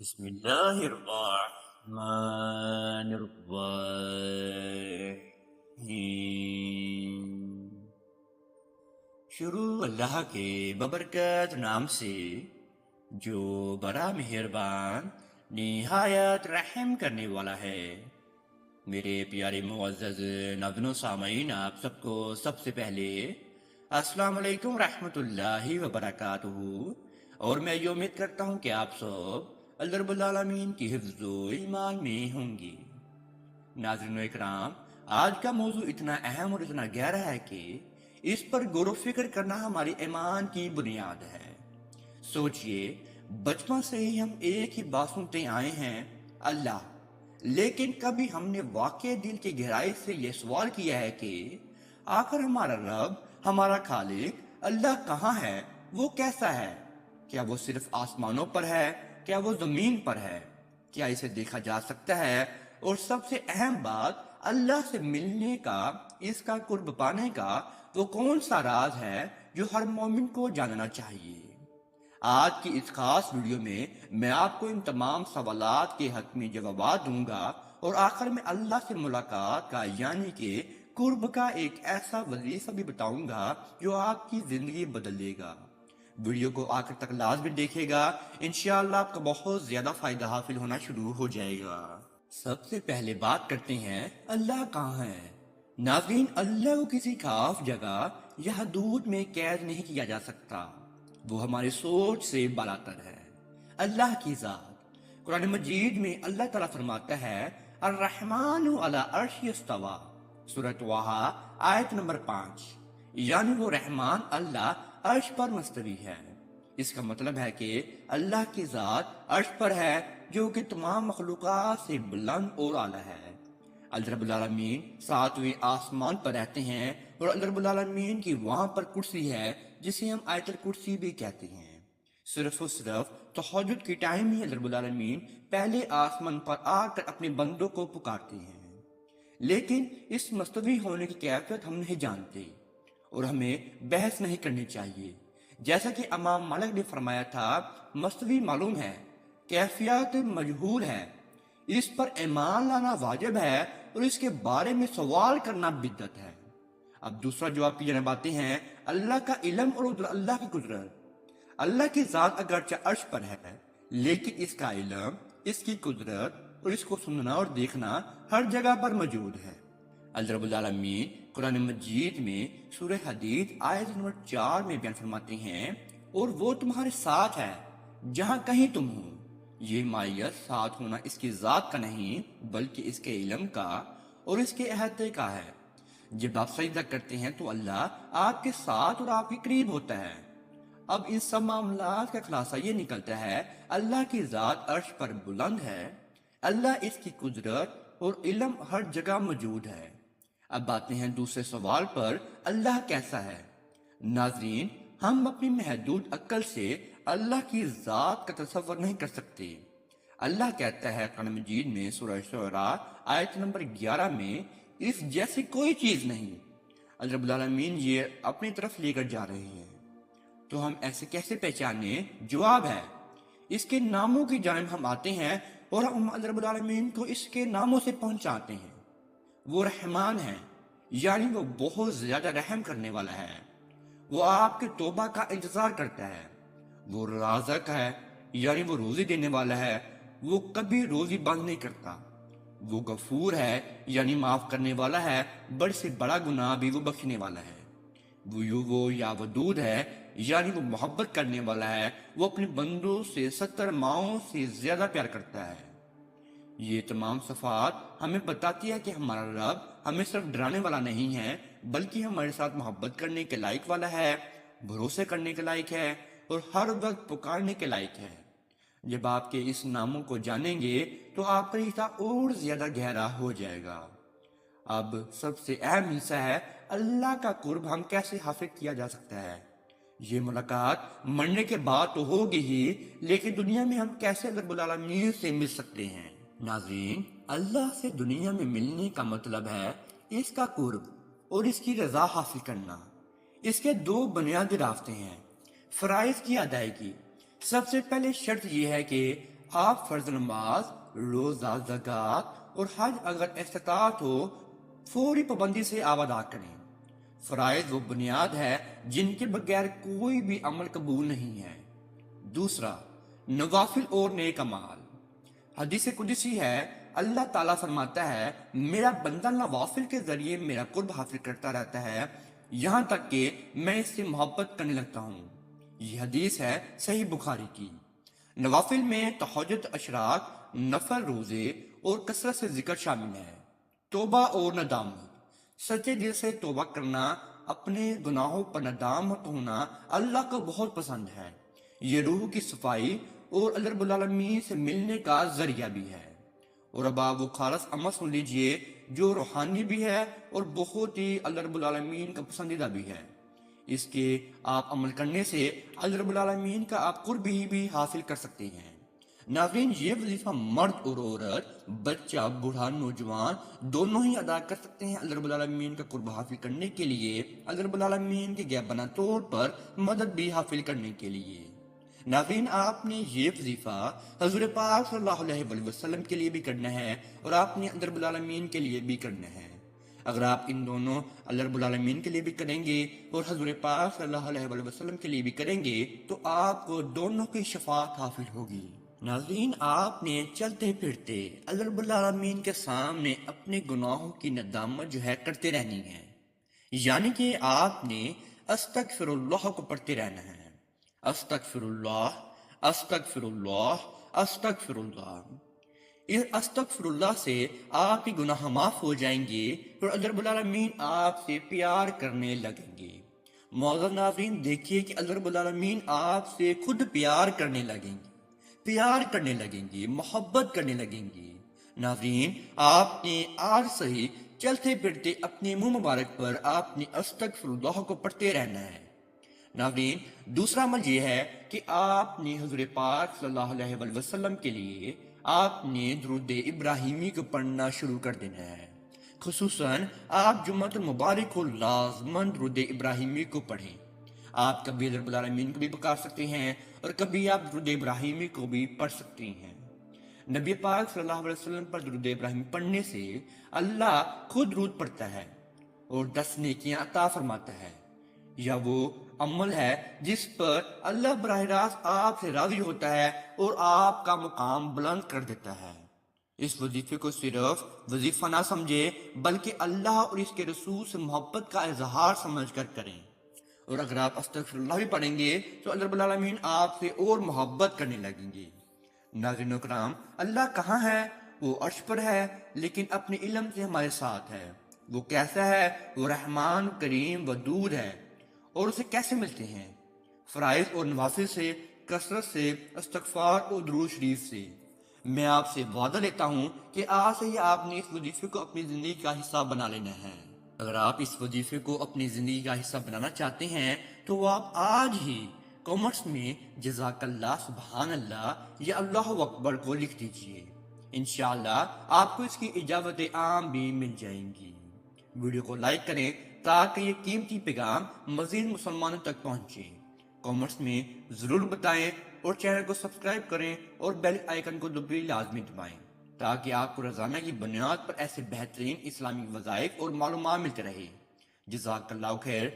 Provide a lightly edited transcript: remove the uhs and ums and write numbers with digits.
بسم اللہ الرحمن الرحیم۔ شروع اللہ کے ببرکت نام سے جو بڑا مہربان نہایت رحم کرنے والا ہے۔ میرے پیارے معزز ناظرین و سامعین، آپ سب کو سب سے پہلے السلام علیکم ورحمۃ اللہ وبرکاتہ، اور میں یہ امید کرتا ہوں کہ آپ سب اللہ رب العالمین کی حفظ و ایمان میں ہوں گی۔ ناظرین اکرام، آج کا موضوع اتنا اہم اور اتنا گہرا ہے کہ اس پر غور و فکر کرنا ہماری ایمان کی بنیاد ہے۔ سوچئے، بچپن سے ہی ہم ایک ہی بات سنتے آئے ہیں، اللہ، لیکن کبھی ہم نے واقعی دل کی گہرائی سے یہ سوال کیا ہے کہ آخر ہمارا رب، ہمارا خالق اللہ کہاں ہے؟ وہ کیسا ہے؟ کیا وہ صرف آسمانوں پر ہے؟ کیا وہ زمین پر ہے؟ کیا اسے دیکھا جا سکتا ہے؟ اور سب سے اہم بات، اللہ سے ملنے کا، اس کا قرب پانے کا وہ کون سا راز ہے جو ہر مومن کو جاننا چاہیے؟ آج کی اس خاص ویڈیو میں آپ کو ان تمام سوالات کے حتمی جوابات دوں گا، اور آخر میں اللہ سے ملاقات کا یعنی کہ قرب کا ایک ایسا وظیفہ بھی بتاؤں گا جو آپ کی زندگی بدل دے گا۔ ویڈیو کو آخر تک لازمی دیکھے گا، انشاءاللہ آپ کا بہت زیادہ فائدہ حاصل ہونا شروع ہو جائے گا۔ سب سے پہلے بات کرتے ہیں اللہ کہاں ہے۔ ناظرین، اللہ کو کسی خاص جگہ یا حدود میں قید نہیں کیا جا سکتا، وہ ہماری سوچ سے بالاتر ہے۔ اللہ کی ذات، قرآن مجید میں اللہ تعالیٰ فرماتا ہے، الرحمن علی عرش استویٰ، سورۃ طٰہٰ آیت نمبر 5، یعنی وہ رحمان اللہ عرش پر مستوی ہے۔ اس کا مطلب ہے کہ اللہ کی ذات عرش پر ہے، جو کہ تمام مخلوقات سے بلند اور اعلیٰ ہے۔ اللہ رب العالمین 7ویں آسمان پر رہتے ہیں، اور اللہ رب العالمین کی وہاں پر کرسی ہے، جسے ہم آیت الکرسی بھی کہتے ہیں۔ صرف و صرف تہجد کی ٹائم ہی اللہ رب العالمین پہلے آسمان پر آ کر اپنے بندوں کو پکارتے ہیں، لیکن اس مستوی ہونے کی کیفیت ہم نہیں جانتے، اور ہمیں بحث نہیں کرنی چاہیے۔ جیسا کہ امام مالک نے فرمایا تھا، مستوی معلوم ہے، کیفیت مجہول ہے، اس پر ایمان لانا واجب ہے، اور اس کے بارے میں سوال کرنا بدعت ہے۔ اب دوسرا جو آپ کی جانب آتے ہیں، اللہ کا علم اور اللہ کی قدرت۔ اللہ کی ذات اگرچہ عرش پر ہے، لیکن اس کا علم، اس کی قدرت اور اس کو سننا اور دیکھنا ہر جگہ پر موجود ہے۔ اللہ رب العالمین قرآن مجید میں سورہ حدید آیت نمبر 4 میں بیان فرماتے ہیں، اور وہ تمہارے ساتھ ہے جہاں کہیں تم ہو۔ یہ مائیت ساتھ ہونا اس کی ذات کا نہیں، بلکہ اس کے علم کا اور اس کے احاطے کا ہے۔ جب آپ سجدہ کرتے ہیں تو اللہ آپ کے ساتھ اور آپ کے قریب ہوتا ہے۔ اب ان سب معاملات کا خلاصہ یہ نکلتا ہے، اللہ کی ذات عرش پر بلند ہے، اللہ اس کی قدرت اور علم ہر جگہ موجود ہے۔ اب آتے ہیں دوسرے سوال پر، اللہ کیسا ہے؟ ناظرین، ہم اپنی محدود عقل سے اللہ کی ذات کا تصور نہیں کر سکتے۔ اللہ کہتا ہے قرآن مجید میں سورہ شعراء آیت نمبر 11 میں، اس جیسی کوئی چیز نہیں۔ اللہ رب العالمین یہ اپنی طرف لے کر جا رہے ہیں، تو ہم ایسے کیسے پہچانے؟ جواب ہے، اس کے ناموں کی جانب ہم آتے ہیں، اور ہم اللہ رب العالمین کو اس کے ناموں سے پہنچاتے ہیں۔ وہ رحمان ہے، یعنی وہ بہت زیادہ رحم کرنے والا ہے، وہ آپ کے توبہ کا انتظار کرتا ہے۔ وہ رازق ہے، یعنی وہ روزی دینے والا ہے، وہ کبھی روزی بند نہیں کرتا۔ وہ غفور ہے، یعنی معاف کرنے والا ہے، بڑے سے بڑا گناہ بھی وہ بخشنے والا ہے۔ وہ یا ودود ہے، یعنی وہ محبت کرنے والا ہے، وہ اپنے بندوں سے 70 ماؤں سے زیادہ پیار کرتا ہے۔ یہ تمام صفات ہمیں بتاتی ہے کہ ہمارا رب ہمیں صرف ڈرانے والا نہیں ہے، بلکہ ہمارے ساتھ محبت کرنے کے لائق والا ہے، بھروسے کرنے کے لائق ہے، اور ہر وقت پکارنے کے لائق ہے۔ جب آپ کے اس ناموں کو جانیں گے تو آپ کا رشتہ اور زیادہ گہرا ہو جائے گا۔ اب سب سے اہم حصہ ہے، اللہ کا قرب ہم کیسے حاصل کیا جا سکتا ہے؟ یہ ملاقات مرنے کے بعد تو ہوگی ہی، لیکن دنیا میں ہم کیسے رب العالمین سے مل سکتے ہیں؟ ناظرین، اللہ سے دنیا میں ملنے کا مطلب ہے اس کا قرب اور اس کی رضا حاصل کرنا۔ اس کے دو بنیادی راستے ہیں۔ فرائض کی ادائیگی، سب سے پہلے شرط یہ ہے کہ آپ فرض نماز، روزہ، زکوٰۃ اور حج اگر استطاعت ہو فوری پابندی سے آپ ادا کریں۔ فرائض وہ بنیاد ہے جن کے بغیر کوئی بھی عمل قبول نہیں ہے۔ دوسرا، نوافل اور نیک اعمال۔ حدیث قدسی ہے، اللہ تعالیٰ فرماتا ہے میرا بندہ نوافل کے ذریعے میرا قرب حاصل کرتا رہتا ہے یہاں تک کہ میں اس سے محبت کرنے لگتا ہوں۔ یہ حدیث ہے صحیح بخاری کی۔ نوافل میں تہجد، اشراق، نفل روزے اور کثرت سے ذکر شامل ہے۔ توبہ اور ندامت۔ سچے دل سے توبہ کرنا، اپنے گناہوں پر ندامت ہونا اللہ کو بہت پسند ہے۔ یہ روح کی صفائی اور اللہ رب العالمین سے ملنے کا ذریعہ بھی ہے۔ اور اب آپ وہ خالص عمل سن لیجئے جو روحانی بھی ہے اور بہت ہی اللہ رب العالمین کا پسندیدہ بھی ہے۔ اس کے آپ عمل کرنے سے اللہ رب العالمین کا آپ قرب بھی حاصل کر سکتے ہیں۔ ناظرین، یہ وظیفہ مرد اور عورت، بچہ، بوڑھا، نوجوان دونوں ہی ادا کر سکتے ہیں اللہ رب العالمین کا قرب حاصل کرنے کے لیے، اللہ رب العالمین کے غیبانہ طور پر مدد بھی حاصل کرنے کے لیے۔ ناظرین، آپ نے یہ وظیفہ حضور پاک صلی اللہ علیہ وآلہ وسلم کے لیے بھی کرنا ہے اور آپ نے اللہ رب العالمین کے لیے بھی کرنا ہے۔ اگر آپ ان دونوں اللہ رب العالمین کے لیے بھی کریں گے اور حضور پاک صلی اللہ علیہ وآلہ وسلم کے لیے بھی کریں گے تو آپ کو دونوں کی شفاعت حاصل ہوگی۔ ناظرین، آپ نے چلتے پھرتے اللہ رب العالمین کے سامنے اپنے گناہوں کی ندامت جو ہے کرتے رہنی ہے، یعنی کہ آپ نے استغفر اللہ کو پڑھتے رہنا ہے۔ استغفر اللہ، استغفر اللہ، استغفر اللہ۔ اس استغفر اللہ سے آپ کے گناہ معاف ہو جائیں گے اور اللہ رب العالمین آپ سے پیار کرنے لگیں گے۔ معزز ناظرین، دیکھیے کہ اللہ رب العالمین آپ سے خود پیار کرنے لگیں گے، پیار کرنے لگیں گے، محبت کرنے لگیں گے۔ ناظرین، آپ نے آج سے ہی چلتے پھرتے اپنے منہ مبارک پر آپ نے استغفر اللہ کو پڑھتے رہنا ہے۔ ناظرین، دوسرا عمل یہ ہے کہ آپ نے حضور پاک صلی اللہ علیہ وآلہ وسلم کے لیے آپ نے درود ابراہیمی کو پڑھنا شروع کر دینا ہے۔ خصوصاً آپ جمعۃ المبارک کو لازماً درود ابراہیمی کو پڑھیں۔ آپ کبھی رب العالمین کو بھی پکار سکتے ہیں اور کبھی آپ درود ابراہیمی کو بھی پڑھ سکتے ہیں۔ نبی پاک صلی اللہ علیہ وسلم پر درود ابراہیمی پڑھنے سے اللہ خود درود پڑھتا ہے اور 10 نیکیاں عطا فرماتا ہے۔ یا وہ عمل ہے جس پر اللہ براہ راست آپ سے راضی ہوتا ہے اور آپ کا مقام بلند کر دیتا ہے۔ اس وظیفے کو صرف وظیفہ نہ سمجھے بلکہ اللہ اور اس کے رسول سے محبت کا اظہار سمجھ کر کریں۔ اور اگر آپ استغفر اللہ بھی پڑھیں گے تو اللہ رب العالمین آپ سے اور محبت کرنے لگیں گے۔ ناظرین و کرام، اللہ کہاں ہے؟ وہ عرش پر ہے، لیکن اپنے علم سے ہمارے ساتھ ہے۔ وہ کیسا ہے؟ وہ رحمان، کریم، ودود ہے۔ اور اسے کیسے ملتے ہیں؟ فرائض اور نوافل سے، کثرت سے، استغفار اور درود شریف سے۔ میں آپ سے وعدہ لیتا ہوں کہ آج سے ہی آپ نے اس وظیفے کو اپنی زندگی کا حصہ بنا لینا ہے۔ اگر آپ اس وظیفے کو اپنی زندگی کا حصہ بنانا چاہتے ہیں تو آپ آج ہی کامنٹس میں جزاک اللہ، سبحان اللہ یا اللہ اکبر کو لکھ دیجئے۔ انشاءاللہ آپ کو اس کی اجابت عام بھی مل جائیں گی۔ ویڈیو کو لائک کریں تاکہ یہ قیمتی پیغام مزید مسلمانوں تک پہنچے۔ کامنٹس میں ضرور بتائیں اور چینل کو سبسکرائب کریں اور بیل آئیکن کو بھی لازمی دبائیں تاکہ آپ کو روزانہ کی بنیاد پر ایسے بہترین اسلامی وظائف اور معلومات ملتے رہے۔ جزاک اللہ خیر۔